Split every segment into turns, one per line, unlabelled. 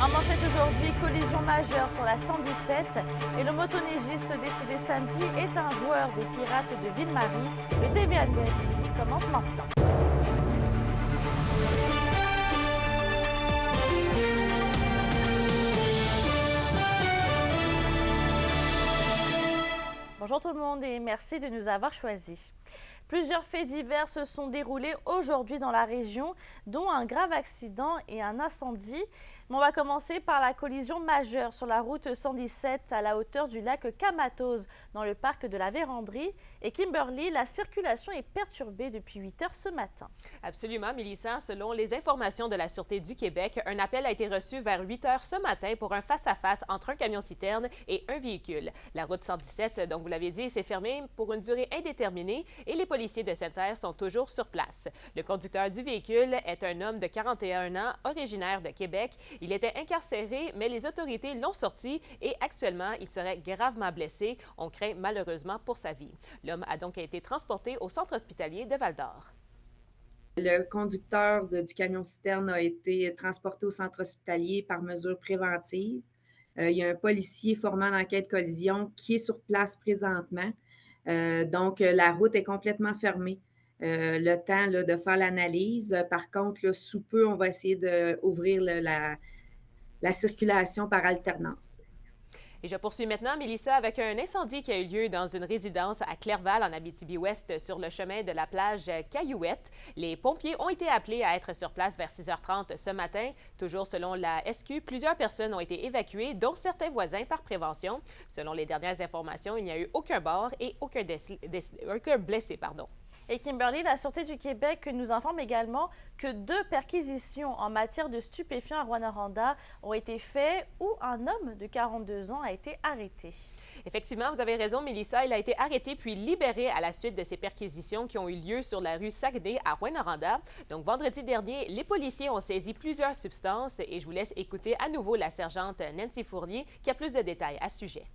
En manchette aujourd'hui, collision majeure sur la 117 et le motoneigiste décédé samedi est un joueur des Pirates de Ville-Marie. Le TVA de midi commence maintenant. Bonjour tout le monde et merci de nous avoir choisis. Plusieurs faits divers se sont déroulés aujourd'hui dans la région, dont un grave accident et un incendie. Mais on va commencer par la collision majeure sur la route 117 à la hauteur du lac Kamatose dans le parc de la Vérandrie. Et Kimberly, la circulation est perturbée depuis 8 heures ce matin.
Absolument, Mélissa. Selon les informations de la Sûreté du Québec, un appel a été reçu vers 8 heures ce matin pour un face-à-face entre un camion-citerne et un véhicule. La route 117, donc vous l'avez dit, s'est fermée pour une durée indéterminée et les policiers de Sainte-Terre sont toujours sur place. Le conducteur du véhicule est un homme de 41 ans, originaire de Québec. Il était incarcéré, mais les autorités l'ont sorti et actuellement, il serait gravement blessé. On craint malheureusement pour sa vie. L'homme a donc été transporté au centre hospitalier de Val-d'Or.
Le conducteur du camion-citerne a été transporté au centre hospitalier par mesure préventive. Il y a un policier formant l'enquête collision qui est sur place présentement. Donc, la route est complètement fermée. Le temps là, de faire l'analyse. Par contre, là, sous peu, on va essayer d'ouvrir la circulation par alternance.
Et je poursuis maintenant, Mélissa, avec un incendie qui a eu lieu dans une résidence à Clerval, en Abitibi-Ouest, sur le chemin de la plage Caillouette. Les pompiers ont été appelés à être sur place vers 6h30 ce matin. Toujours selon la SQ, plusieurs personnes ont été évacuées, dont certains voisins par prévention. Selon les dernières informations, il n'y a eu aucun mort et aucun blessé.
Et Kimberly, la Sûreté du Québec nous informe également que 2 perquisitions en matière de stupéfiants à Rouyn-Noranda ont été faites où un homme de 42 ans a été arrêté.
Effectivement, vous avez raison, Mélissa. Il a été arrêté puis libéré à la suite de ces perquisitions qui ont eu lieu sur la rue Saguenay à Rouyn-Noranda. Donc, vendredi dernier, les policiers ont saisi plusieurs substances et je vous laisse écouter à nouveau la sergente Nancy Fournier qui a plus de détails à ce sujet.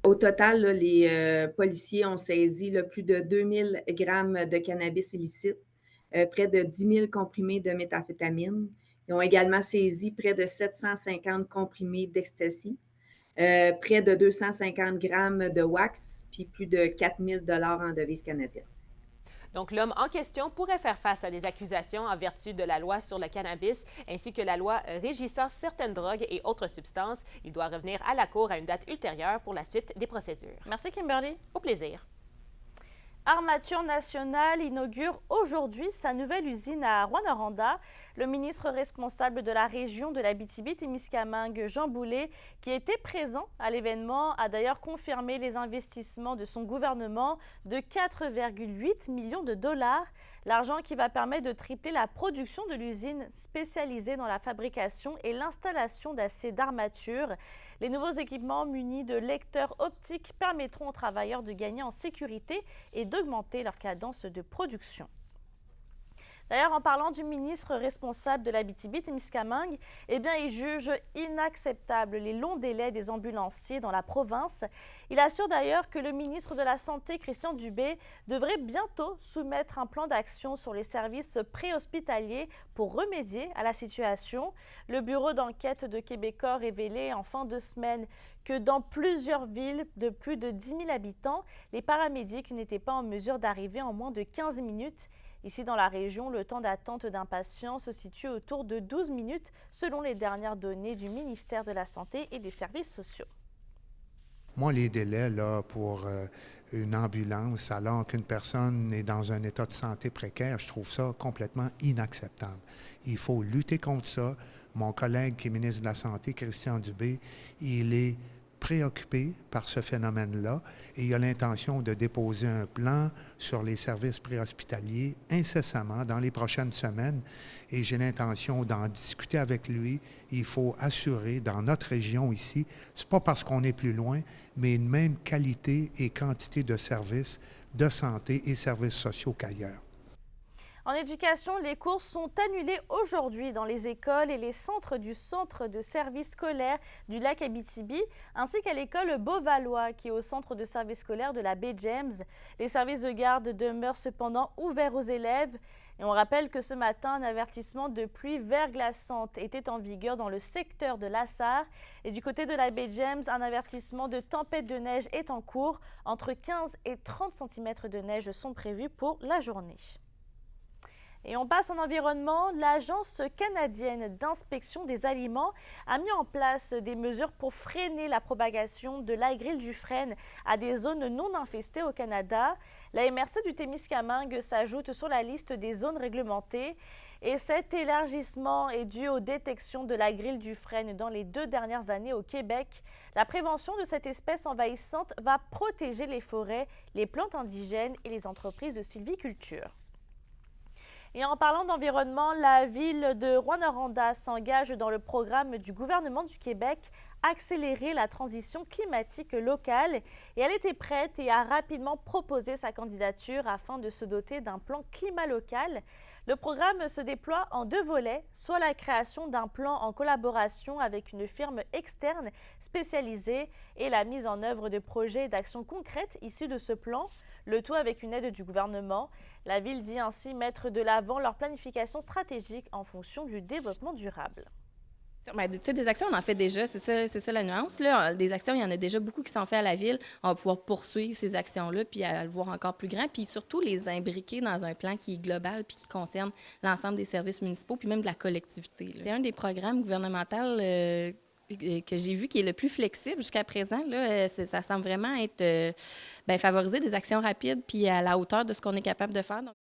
Au total, là, les policiers ont saisi plus de 2000 grammes de cannabis illicite, près de 10 000 comprimés de méthamphétamine. Ils ont également saisi près de 750 comprimés d'ecstasy, près de 250 grammes de wax, puis plus de 4 000 en devises canadiennes.
Donc, l'homme en question pourrait faire face à des accusations en vertu de la loi sur le cannabis ainsi que la loi régissant certaines drogues et autres substances. Il doit revenir à la cour à une date ultérieure pour la suite des procédures.
Merci Kimberly.
Au plaisir.
Armature Nationale inaugure aujourd'hui sa nouvelle usine à Rouyn-Noranda. Le ministre responsable de la région de l'Abitibi-Témiscamingue, Jean Boulet, qui était présent à l'événement, a d'ailleurs confirmé les investissements de son gouvernement de 4,8 millions de dollars. L'argent qui va permettre de tripler la production de l'usine spécialisée dans la fabrication et l'installation d'acier d'armature. Les nouveaux équipements munis de lecteurs optiques permettront aux travailleurs de gagner en sécurité et d'augmenter leur cadence de production. D'ailleurs, en parlant du ministre responsable de l'Abitibi-Témiscamingue, il juge inacceptable les longs délais des ambulanciers dans la province. Il assure d'ailleurs que le ministre de la Santé, Christian Dubé, devrait bientôt soumettre un plan d'action sur les services préhospitaliers pour remédier à la situation. Le bureau d'enquête de Québecor a révélé en fin de semaine que dans plusieurs villes de plus de 10 000 habitants, les paramédics n'étaient pas en mesure d'arriver en moins de 15 minutes. Ici, dans la région, le temps d'attente d'un patient se situe autour de 12 minutes selon les dernières données du ministère de la Santé et des Services sociaux.
Moi, les délais là, pour une ambulance, alors qu'une personne est dans un état de santé précaire, je trouve ça complètement inacceptable. Il faut lutter contre ça. Mon collègue qui est ministre de la Santé, Christian Dubé, il est préoccupé par ce phénomène-là et il a l'intention de déposer un plan sur les services préhospitaliers incessamment dans les prochaines semaines et j'ai l'intention d'en discuter avec lui. Il faut assurer dans notre région ici, c'est pas parce qu'on est plus loin, mais une même qualité et quantité de services de santé et services sociaux qu'ailleurs.
En éducation, les cours sont annulés aujourd'hui dans les écoles et les centres du centre de service scolaire du lac Abitibi, ainsi qu'à l'école Beauvalois, qui est au centre de service scolaire de la baie James. Les services de garde demeurent cependant ouverts aux élèves. Et on rappelle que ce matin, un avertissement de pluie verglaçante était en vigueur dans le secteur de Lassar. Et du côté de la baie James, un avertissement de tempête de neige est en cours. Entre 15 et 30 cm de neige sont prévus pour la journée. Et on passe en environnement. L'Agence canadienne d'inspection des aliments a mis en place des mesures pour freiner la propagation de l'aigrile du frêne à des zones non infestées au Canada. La MRC du Témiscamingue s'ajoute sur la liste des zones réglementées. Et cet élargissement est dû aux détections de la grille du frêne dans les 2 dernières années au Québec. La prévention de cette espèce envahissante va protéger les forêts, les plantes indigènes et les entreprises de sylviculture. Et en parlant d'environnement, la ville de Rouyn-Noranda s'engage dans le programme du gouvernement du Québec Accélérer la transition climatique locale. Et elle était prête et a rapidement proposé sa candidature afin de se doter d'un plan climat local. Le programme se déploie en 2 volets, soit la création d'un plan en collaboration avec une firme externe spécialisée et la mise en œuvre de projets et d'actions concrètes issus de ce plan. Le tout avec une aide du gouvernement. La ville dit ainsi mettre de l'avant leur planification stratégique en fonction du développement durable.
Bien, tu sais, des actions, on en fait déjà, c'est ça la nuance. Là. Des actions, il y en a déjà beaucoup qui sont faites à la ville. On va pouvoir poursuivre ces actions-là puis à le voir encore plus grand, puis surtout les imbriquer dans un plan qui est global puis qui concerne l'ensemble des services municipaux puis même de la collectivité. Là. C'est un des programmes gouvernementaux que j'ai vu qui est le plus flexible jusqu'à présent. Là, ça semble vraiment être favoriser des actions rapides puis à la hauteur de ce qu'on est capable de faire. Donc...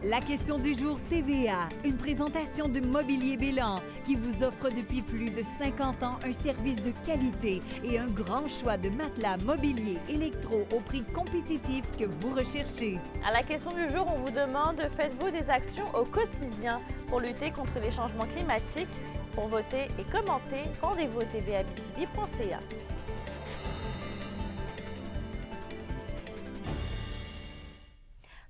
La question du jour TVA, une présentation de Mobilier Bélan qui vous offre depuis plus de 50 ans un service de qualité et un grand choix de matelas, mobilier, électro au prix compétitif que vous recherchez.
À la question du jour, on vous demande, faites-vous des actions au quotidien pour lutter contre les changements climatiques? Pour voter et commenter, rendez-vous au tvabitibi.ca.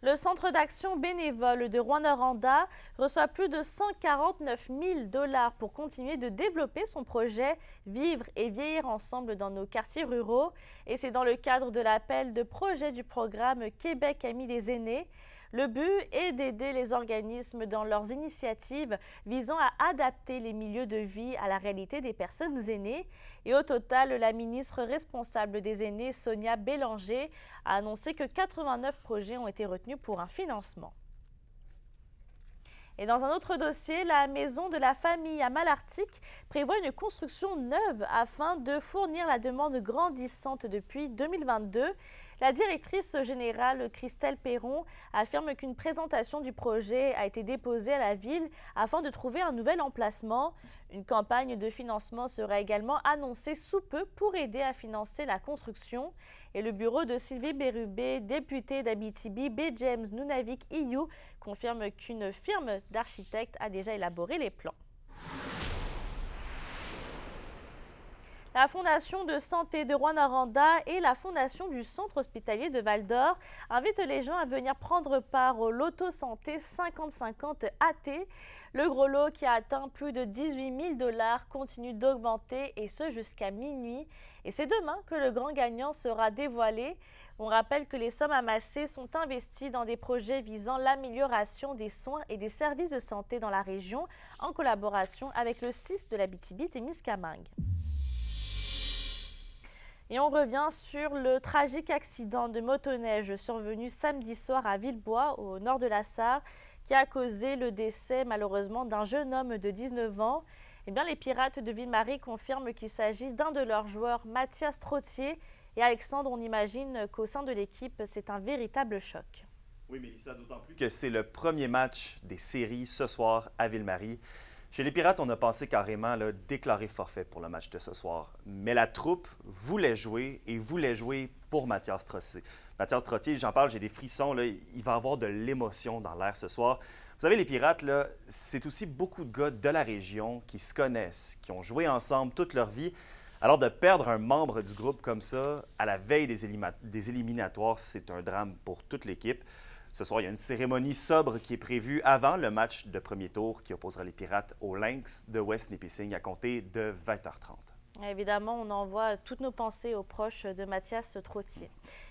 Le Centre d'action bénévole de Rouyn-Noranda reçoit plus de 149 000 $ pour continuer de développer son projet « Vivre et vieillir ensemble dans nos quartiers ruraux ». Et c'est dans le cadre de l'appel de projet du programme Québec Amis des aînés. Le but est d'aider les organismes dans leurs initiatives visant à adapter les milieux de vie à la réalité des personnes aînées. Et au total, la ministre responsable des aînés, Sonia Bélanger, a annoncé que 89 projets ont été retenus pour un financement. Et dans un autre dossier, la maison de la famille à Malartic prévoit une construction neuve afin de fournir la demande grandissante depuis 2022. La directrice générale Christelle Perron affirme qu'une présentation du projet a été déposée à la ville afin de trouver un nouvel emplacement. Une campagne de financement sera également annoncée sous peu pour aider à financer la construction. Et le bureau de Sylvie Bérubé, députée d'Abitibi, B. James Nunavik EU, confirme qu'une firme d'architectes a déjà élaboré les plans. La Fondation de santé de Rouyn-Noranda et la Fondation du Centre hospitalier de Val-d'Or invitent les gens à venir prendre part au Loto Santé 50-50 AT. Le gros lot qui a atteint plus de 18 000 $ continue d'augmenter et ce jusqu'à minuit. Et c'est demain que le grand gagnant sera dévoilé. On rappelle que les sommes amassées sont investies dans des projets visant l'amélioration des soins et des services de santé dans la région en collaboration avec le CIS de l'Abitibi-Témiscamingue. Et on revient sur le tragique accident de motoneige survenu samedi soir à Villebois, au nord de la Sarre, qui a causé le décès malheureusement d'un jeune homme de 19 ans. Eh bien, les Pirates de Ville-Marie confirment qu'il s'agit d'un de leurs joueurs, Mathias Trottier. Et Alexandre, on imagine qu'au sein de l'équipe, c'est un véritable choc.
Oui, Mélissa, d'autant plus que c'est le premier match des séries ce soir à Ville-Marie. Chez les Pirates, on a pensé carrément déclarer forfait pour le match de ce soir. Mais la troupe voulait jouer et voulait jouer pour Mathias Trottier. Mathias Trottier, j'en parle, j'ai des frissons, là, il va avoir de l'émotion dans l'air ce soir. Vous savez, les Pirates, là, c'est aussi beaucoup de gars de la région qui se connaissent, qui ont joué ensemble toute leur vie. Alors de perdre un membre du groupe comme ça, à la veille des éliminatoires, c'est un drame pour toute l'équipe. Ce soir, il y a une cérémonie sobre qui est prévue avant le match de premier tour qui opposera les Pirates aux Lynx de West Nipissing à compter de 20h30.
Évidemment, on envoie toutes nos pensées aux proches de Mathias Trottier.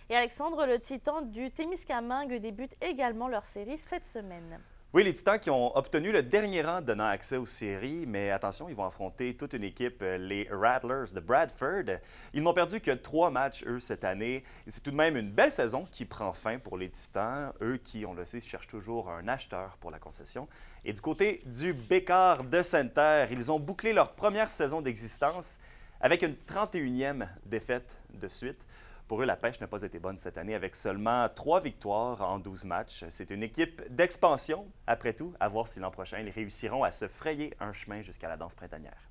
Et Alexandre, le Titan du Témiscamingue débute également leur série cette semaine.
Oui, les Titans qui ont obtenu le dernier rang donnant accès aux séries, mais attention, ils vont affronter toute une équipe, les Rattlers de Bradford. Ils n'ont perdu que 3 matchs, eux, cette année. Et c'est tout de même une belle saison qui prend fin pour les Titans, eux qui, on le sait, cherchent toujours un acheteur pour la concession. Et du côté du Bécart de Sainte-Terre, ils ont bouclé leur première saison d'existence avec une 31e défaite de suite. Pour eux, la pêche n'a pas été bonne cette année avec seulement 3 victoires en 12 matchs. C'est une équipe d'expansion, après tout, à voir si l'an prochain, ils réussiront à se frayer un chemin jusqu'à la danse printanière.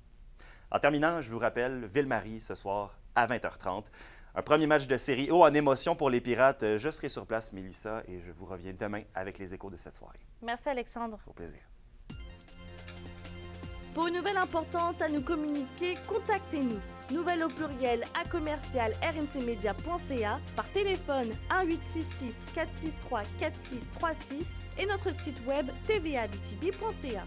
En terminant, je vous rappelle, Ville-Marie ce soir à 20h30. Un premier match de série haut en émotion pour les Pirates. Je serai sur place, Mélissa, et je vous reviens demain avec les échos de cette soirée.
Merci Alexandre.
Au plaisir.
Pour une nouvelle importante à nous communiquer, contactez-nous. Nouvelle au pluriel à commercial rncmedia.ca, par téléphone 1-866 463 4636 et notre site web tvabtb.ca.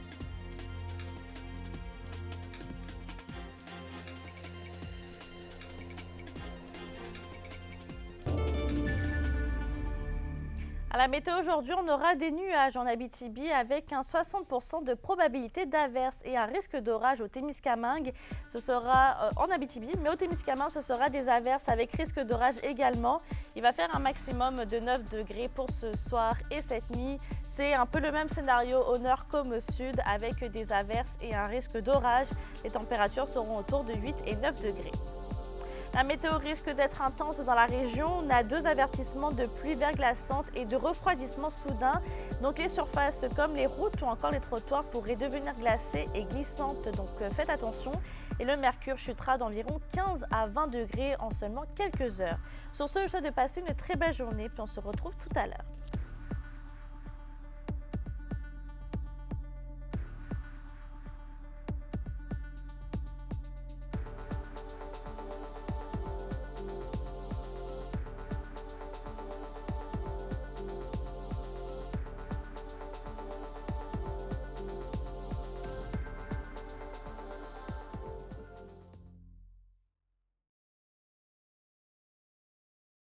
À la météo aujourd'hui, on aura des nuages en Abitibi avec un 60% de probabilité d'averse et un risque d'orage au Témiscamingue. Ce sera en Abitibi, mais au Témiscamingue, ce sera des averses avec risque d'orage également. Il va faire un maximum de 9 degrés pour ce soir et cette nuit. C'est un peu le même scénario au nord comme au sud avec des averses et un risque d'orage. Les températures seront autour de 8 et 9 degrés. La météo risque d'être intense dans la région. On a 2 avertissements de pluie verglaçante et de refroidissement soudain. Donc les surfaces comme les routes ou encore les trottoirs pourraient devenir glacées et glissantes. Donc faites attention. Et le mercure chutera d'environ 15 à 20 degrés en seulement quelques heures. Sur ce, je vous souhaite de passer une très belle journée. Puis on se retrouve tout à l'heure.